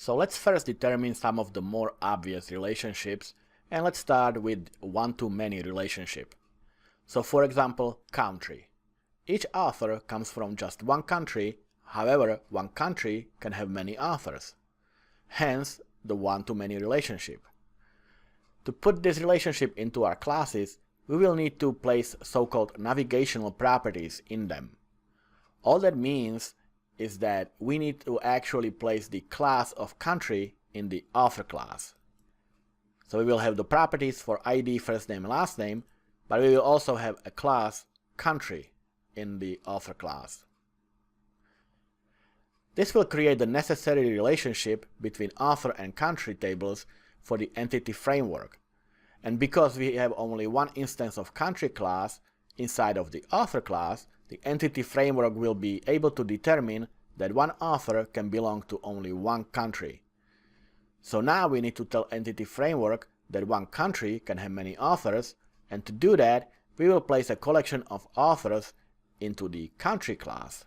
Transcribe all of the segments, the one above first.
So let's first determine some of the more obvious relationships, and let's start with one-to-many relationship. So for example, country. Each author comes from just one country, however, one country can have many authors. Hence, the one-to-many relationship. To put this relationship into our classes, we will need to place so-called navigational properties in them. All that means is that we need to actually place the class of country in the author class. So we will have the properties for ID, first name, last name, but we will also have a class country in the author class. This will create the necessary relationship between author and country tables for the entity framework. And because we have only one instance of country class inside of the author class, the entity framework will be able to determine that one author can belong to only one country. So now we need to tell entity framework that one country can have many authors, and to do that, we will place a collection of authors into the country class.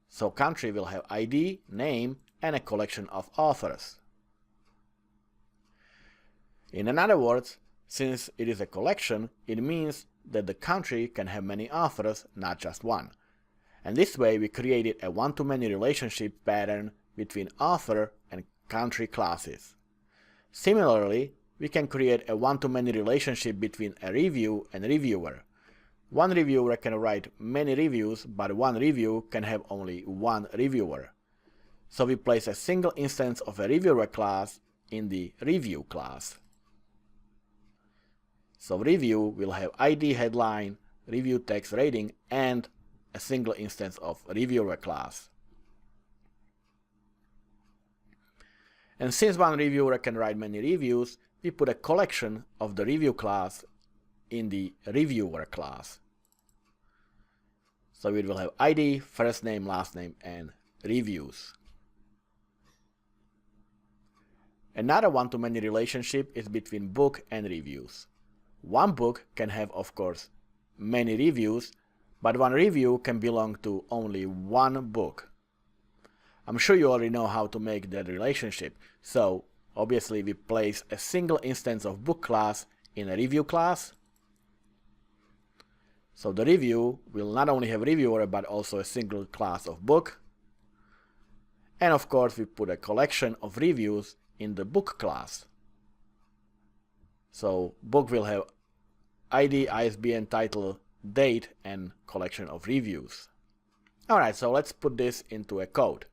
So country will have ID, name, and a collection of authors. In other words, since it is a collection, it means that the country can have many authors, not just one. And this way we created a one-to-many relationship pattern between author and country classes. Similarly, we can create a one-to-many relationship between a review and reviewer. One reviewer can write many reviews, but one review can have only one reviewer. So we place a single instance of a reviewer class in the review class. So review will have ID, headline, review text, rating, and a single instance of reviewer class. And since one reviewer can write many reviews, we put a collection of the review class in the reviewer class. So it will have ID, first name, last name, and reviews. Another one-to-many relationship is between book and reviews. One book can have, of course, many reviews, but one review can belong to only one book. I'm sure you already know how to make that relationship, so obviously we place a single instance of book class in a review class. So the review will not only have reviewer but also a single class of book. And of course we put a collection of reviews in the book class. So book will have ID, ISBN, title, date, and collection of reviews. Alright, so let's put this into a code.